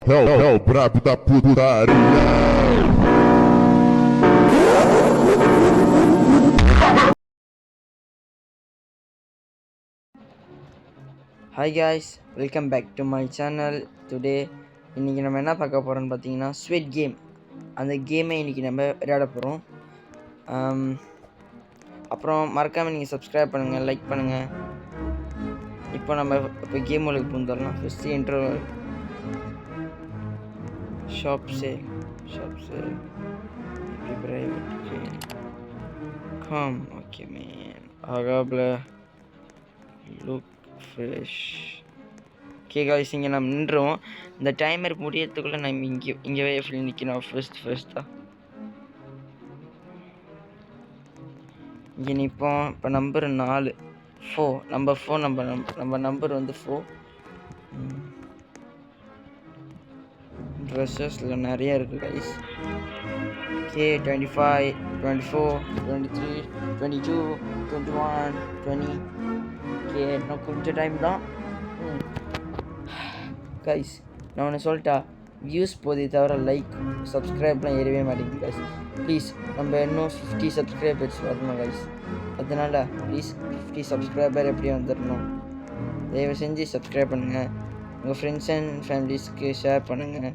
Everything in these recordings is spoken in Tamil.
É o brabo da putaria. Hi guys, welcome back to my channel. Today இன்னைக்கு நம்ம என்ன பார்க்க போறோம்னு பார்த்தீங்கன்னா ஸ்வீட் கேம். அந்த கேமை இன்னைக்கு நம்ம விளையாட போகிறோம். அப்புறம் மறக்காமல் நீங்கள் சப்ஸ்கிரைப் பண்ணுங்கள், லைக் பண்ணுங்கள். இப்போ நம்ம கேம் உங்களுக்கு புந்தரலாம். First intro shop sale private come okay man அகாப்ல லுக் ஃப்ரெஷ். ஓகே காய்ஸ், இங்கே நம்ம நின்றோம். இந்த டைமர் முடியறதுக்குள்ளே நம்ம இங்கேவே ஃபுல் நிற்கணும். ஃபர்ஸ்ட்டாக இங்கே நிற்போம். இப்போ நம்பர் 4 நம்பர் 4 நம்ம நம்பர் வந்து 4. ட்ரெஸ்ஸஸில் நிறைய இருக்குது கைஸ். ஓகே 25, 24, 23, 22, 21, 20. ஓகே இன்னும் கொஞ்சம் டைம் தான் கைஸ். நான் ஒன்று சொல்லிட்டா, வியூஸ் போதே தவிர லைக் சப்ஸ்கிரைப்லாம் ஏறவே மாட்டேங்குது கைஸ். ப்ளீஸ் நம்ம இன்னும் 50 சப்ஸ்கிரைபர்ஸ் வரணும் கைஸ். அதனால் ப்ளீஸ் 50 சப்ஸ்கிரைபர் எப்படி வந்துடணும். தயவு செஞ்சு சப்ஸ்கிரைப் பண்ணுங்கள். உங்கள் ஃப்ரெண்ட்ஸ் அண்ட் ஃபேமிலிஸ்க்கு ஷேர் பண்ணுங்கள்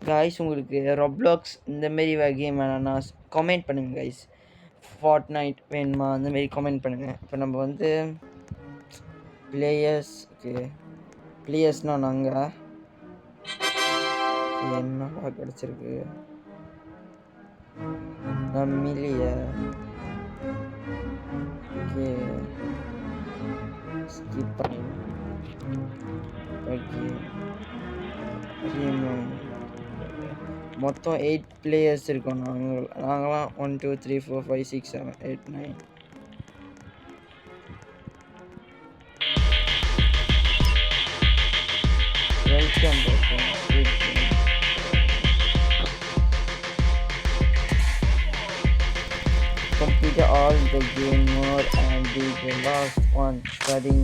கைஸ். உங்களுக்கு ரொப்ளாக்ஸ் இந்தமாரி கேம் வேணான்னா கமெண்ட் பண்ணுங்கள் கைஸ். ஃபார்ட்நைட் வேணுமா அந்தமாரி கமெண்ட் பண்ணுங்கள். இப்போ நம்ம வந்து பிளேயர்ஸ்னால் நாங்கள் என்னடா கிடச்சிருக்கு நம்மிலிய. ஓகே ஸ்கிப் பண்ணி ஓகே மொத்தம் 8 பிளேயர்ஸ் இருக்கோம். நாங்களாம் 1 2 3 4 5 6 7 8 9. Welcome complete all the game mode and be the last one starting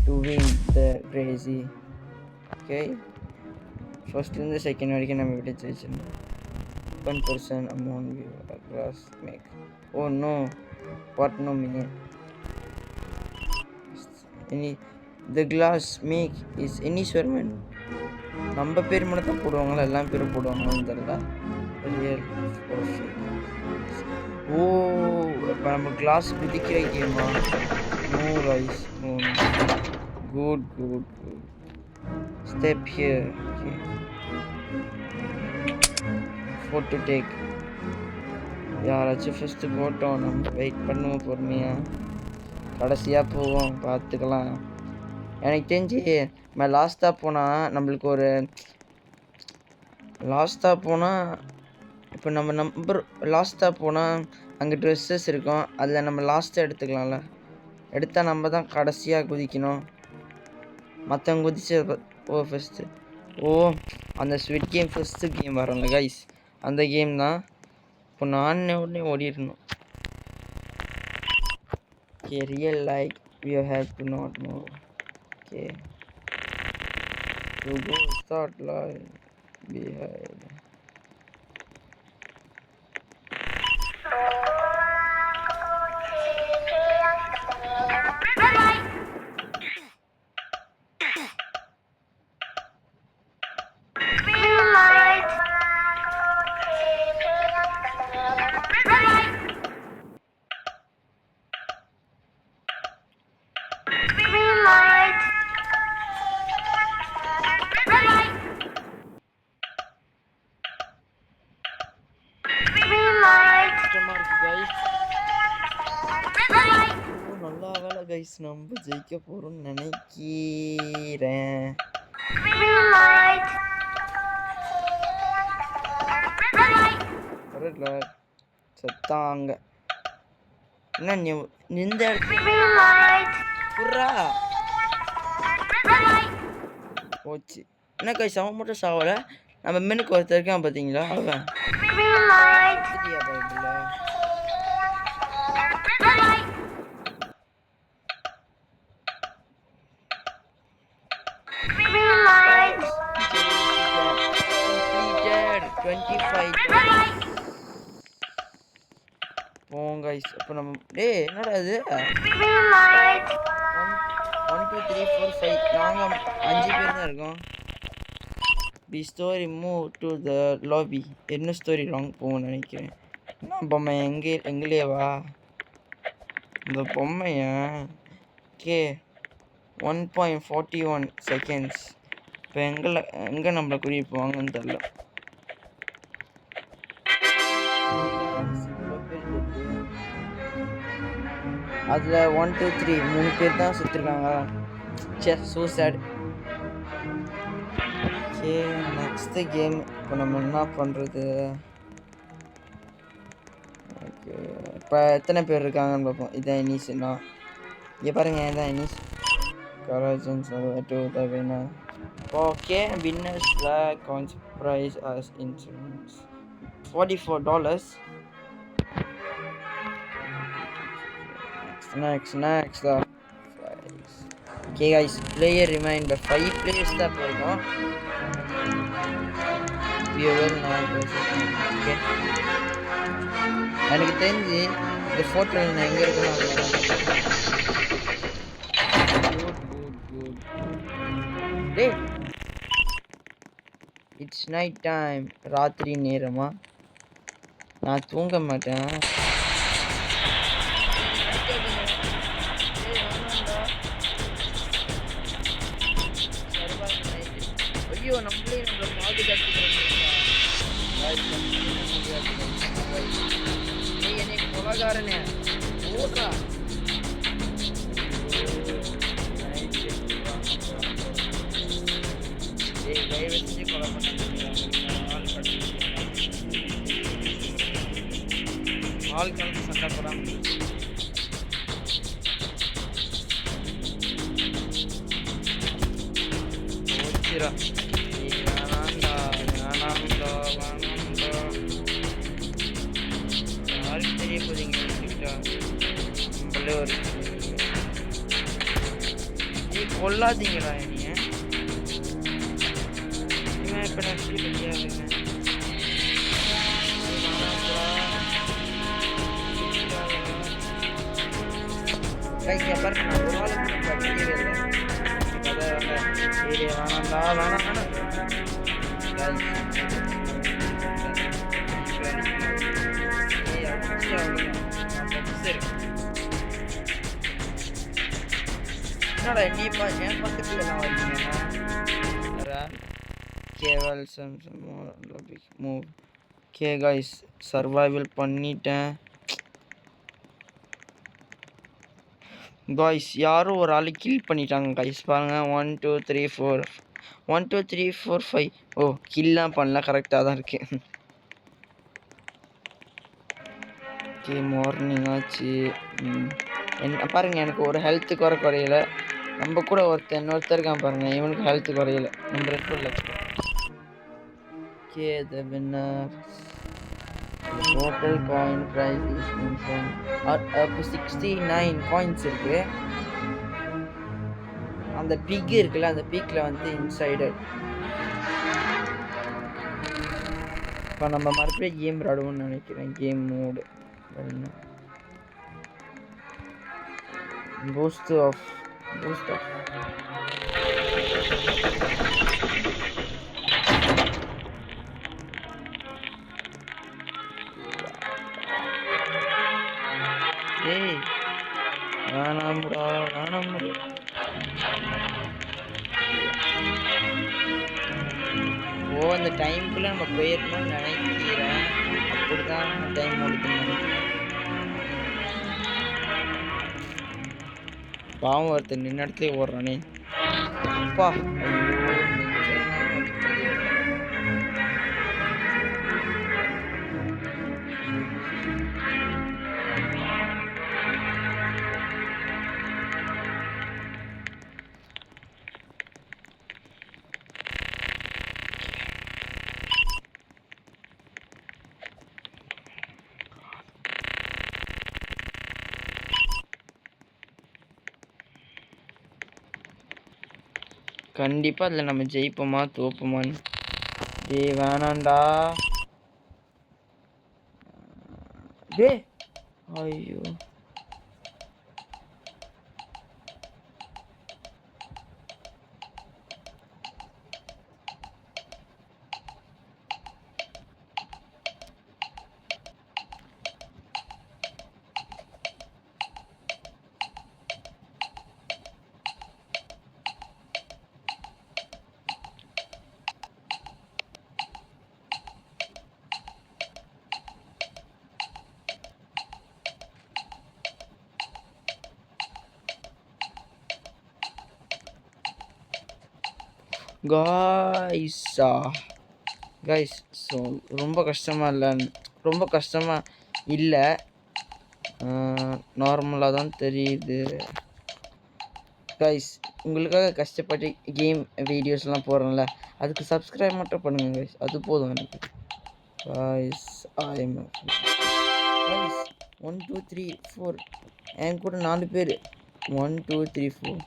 to win the crazy. Okay, first in the second வரைக்கும் நம்ம விட ஜெயிச்சிடணும். 1% among you glass make. Oh no, what no man. The glass make is any swerman. நம்ம பேர் மட்டும் தான் போடுவாங்களா, எல்லாம் பேரும் போடுவாங்கன்னு தெரியல. ரியல் ஓ இப்போ நம்ம கிளாஸ் குதிக்கிற கேமா? No rise, no. Good step here. Okay photo take. யாராச்சும் ஃபஸ்ட்டு போட்டோம். நம்ம வெயிட் பண்ணுவோம் பொறுமையாக. கடைசியாக போவோம், பார்த்துக்கலாம். எனக்கு தெரிஞ்சு நம்ம லாஸ்ட்டாக போனால் இப்போ நம்ம நம்பர் லாஸ்ட்டாக போனால் அங்கே ட்ரெஸ்ஸஸ் இருக்கும். அதில் நம்ம லாஸ்ட்டாக எடுத்துக்கலாம்ல. எடுத்தால் நம்ம தான் கடைசியாக குதிக்கணும். மற்றவங்க குதிச்சு அந்த ஸ்வீட் கேம் ஃபஸ்ட்டு கேம் வரோம்ல கைஸ், அந்த கேம் தான். இப்போ நான் உடனே ஓடிடணும். Okay real like you have to not move. Okay to go start line behind. நல்லா வேலை கைஸ், நம்ம ஜெயிக்க போறோம்னு நினைக்கிறேன். செத்தாங்க. என்ன நிந்த போச்சு. என்ன கைஸ் அவன் மட்டும் சாவல, நம்ம மெனுக்கு ஒருத்தர் இருக்கான் பார்த்தீங்களா, அவன் கைஸ் இப்போ நம்ம டேய் என்னடா இது 1 2 3 4 5 நாங்கள் 5 பேர் தான் இருக்கோம். The story move to the lobby. என்ன ஸ்டோரி லாங் போகும்னு நினைக்கிறேன். என்ன பொம்மை எங்கேலேவா இந்த பொம்மையா? Okay 1.41 seconds. இப்போ எங்கே நம்மளை கூட்டிகிட்டு போவாங்கன்னு தெரில. அதில் 1 2 3 3 பேர் தான் சுற்றிருக்காங்க. So sad. Okay next game இப்போ நம்ம என்ன பண்ணுறது? ஓகே இப்போ எத்தனை பேர் இருக்காங்கன்னு பார்ப்போம். இதான் இனிஸ்னா இங்கே பாருங்கள், இதான் இனிஸ் கராஜன்ஸ் to the winner. Okay winners flag coins prize as insurance $44. Next okay guys, player reminder 5 players தான் போயிருக்கோம். ஓகே எனக்கு தெரிஞ்சு இந்த ஃபோட்டோவில் நான் எங்கே இருக்கணும். டேய் இட்ஸ் நைட் டைம். ராத்திரி நேரமா? நான் தூங்க மாட்டேன். ஐயோ நம்மளே நம்மளை பாதுகாத்துக்கிறோம். என்னை கொலகாரனே ஓடுறா. தயவு செஞ்சு கொலை பண்ண ஆள் கலந்து சண்டை போடாமல் போச்சுரா. யாருக்கு தெரிய போதீங்க நம்மளே ஒரு நீ கொல்லாதீங்களா என்னைய. இவன் இப்போ நடிச்சு வெளியாகுங்க. பாருங்க நான் ஒரு ஆளு படிக்கவே இல்லை. கதை வேணாண்டா வேணாம். என்னடா நீ என் பக்கத்துல எல்லாம் வரீங்க. கேவல் மூவ். ஓகே கைஸ் சர்வைவல் பண்ணிட்டேன். காய்ஸ் யாரும் ஒரு ஆள் கில் பண்ணிட்டாங்க கைஸ். பாருங்க 1 2 3 4 1 2 3 4 5. ஓ கில்லாம் பண்ணல, கரெக்டாக தான் இருக்கு. ஓகே மார்னிங் ஆச்சு. என்ன பாருங்க எனக்கு ஒரு ஹெல்த்து குறையல. நம்ம கூட இன்னொருத்தர் இருக்கான் பாருங்க, இவனுக்கு ஹெல்த்து குறையல. நம்ம 2 லட்சம். Okay the winner total coin prize is mention. அப்போ 69 காயின்ஸ் இருக்கு. அந்த பிக் இருக்குல்ல, அந்த பிக்ல வந்து இன்சைடர். இப்போ நம்ம மறுபடியும் கேம் விளாடுவோம்னு நினைக்கிறேன். கேம் மோடு பூஸ்ட் ஆஃப் ஏய் வேணாம்டா. ஓ அந்த டைமுக்குள்ள நம்ம போயிடணும்னு நினைக்கிறேன். அப்படிதான் டைம் ஓடுதுன்னு நினைக்கிறேன். பாவம் ஒருத்தர் நின்ன இடத்துல ஓடுறானே. அப்பா கண்டிப்பாக அதில் நம்ம ஜெயிப்போமா தோப்போமான்னு. டேய் வேணாண்டா. டே ஐயோ காய்ஸா கைஸ் ஸோ ரொம்ப கஷ்டமாக இல்லை, ரொம்ப கஷ்டமாக இல்லை, நார்மலாக தான் தெரியுது கைஸ். உங்களுக்காக கஷ்டப்பட்டு கேம் வீடியோஸ்லாம் போடுறேன்ல, அதுக்கு சப்ஸ்கிரைப் மட்டும் பண்ணுங்கள் கைஸ், அது போதும் எனக்கு கைஸ். ஐஎம் கைஸ் 1 2 3 4 என் கூட 4 பேர் 1 2 3 4.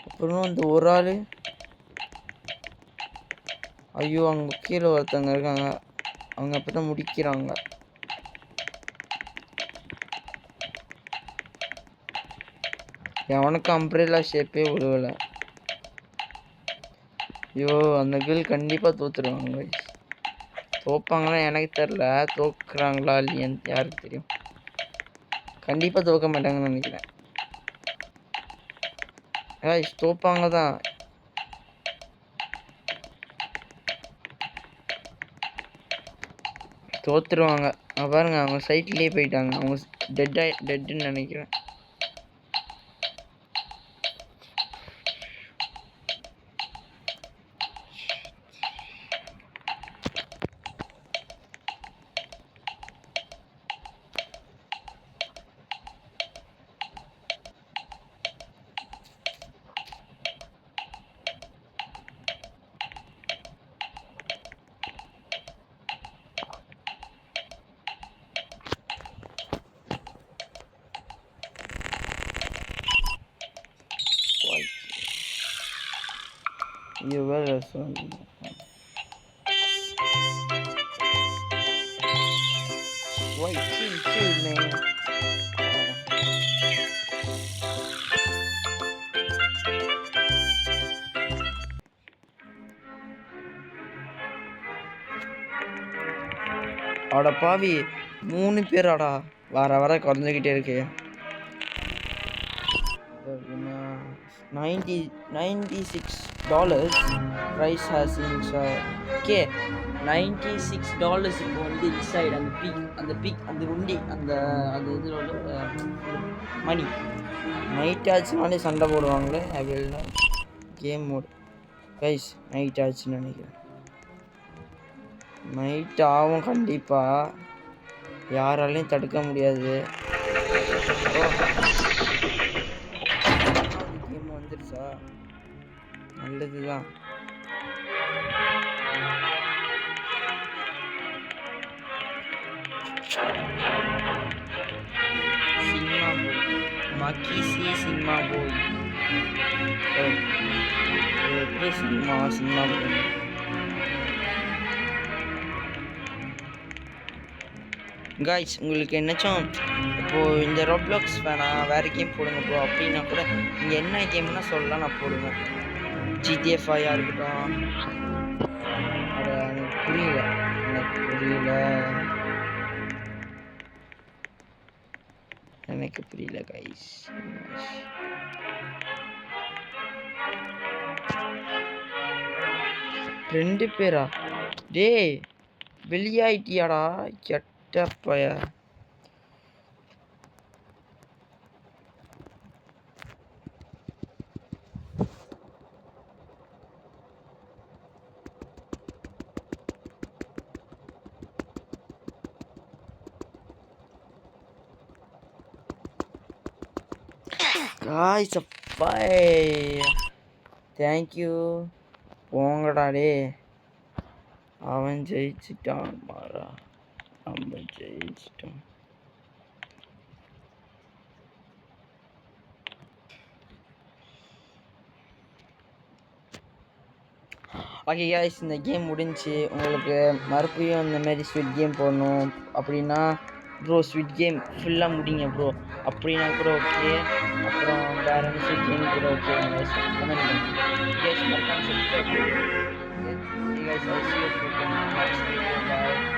அப்புறம் அந்த ஒரு ஆள், ஐயோ அங்கே கீழே ஒருத்தவங்க இருக்காங்க, அவங்க அப்போ தான் முடிக்கிறாங்க. எவனுக்கு அம்ப்ரெல்லா ஷேப்பே விடுவலை. ஐயோ அந்த கேர்ள் கண்டிப்பாக தோற்றுருவாங்க. தோப்பாங்களா எனக்கு தெரில, தோக்குறாங்களா இல்லையான்னு யாருக்கு தெரியும். கண்டிப்பாக தோக்க மாட்டாங்கன்னு நினைக்கிறேன். தோப்பாங்க தான். தோத்துருவாங்க பாருங்க, அவங்க சைட்லேயே போயிட்டாங்க, அவங்க டெட்டுன்னு நினைக்கிறேன். You better son. Wait, chill, man. அட பாவி 3 பேராடா, வர வர குறைஞ்சிக்கிட்டே இருக்கு. $96 price has inside. Okay, $96 இப்போ வந்து இன்சைட் அந்த பிக் அந்த உண்டி அந்த அது இதோட மணி. நைட் ஆச்சுனாலே சண்டை போடுவாங்களே அப்படின்னா கேம் மோட். கைஸ் நைட் ஆச்சுன்னு நினைக்கிறேன். நைட் ஆகும் கண்டிப்பாக, யாராலையும் தடுக்க முடியாது. கேம் வந்துருச்சா, நல்லதுதான். சினிமா போய் மக்கிசி சினிமா போய் சினிமா போய் காய்ஸ், உங்களுக்கு என்னச்சும் இப்போது இந்த ரோப்ளாக்ஸ் வேணாம் வேறு கேம் போடுங்க ப்ரோ அப்படின்னா கூட நீங்கள் என்ன கேம்னா சொல்லலாம், நான் போடுவேன். GTA 5 இருக்கட்டும். அது எனக்கு புரியல எனக்கு புரியல கைஸ். 2 பேரா? டேய் வெளியாயிட்டியாடா கெட்டப்பைய. காய்ஸ் அப்பா தேங்க்யூ. போங்கடா டே, அவன் ஜெயிச்சிட்டான் மாறா, நம்ம ஜெயிச்சிட்டோம். ஓகே காய்ஸ், இந்த கேம் முடிஞ்சு. உங்களுக்கு மறுபடியும் இந்த மாதிரி ஸ்வீட் கேம் போடணும் அப்படின்னா ப்ரோ ஸ்வீட் கேம் ஃபுல்லாக முடிங்க ப்ரோ. அப்படின்னா கூட ஓகே. அப்புறம் வேற என்ன ஸ்வீட் கேம் கூட ஓகே கைஸ். கமெண்ட் பண்ணுங்க கைஸ். மறக்காம சப்ஸ்கிரைப் பண்ணுங்க. Okay guys, I see you for the next video. Bye.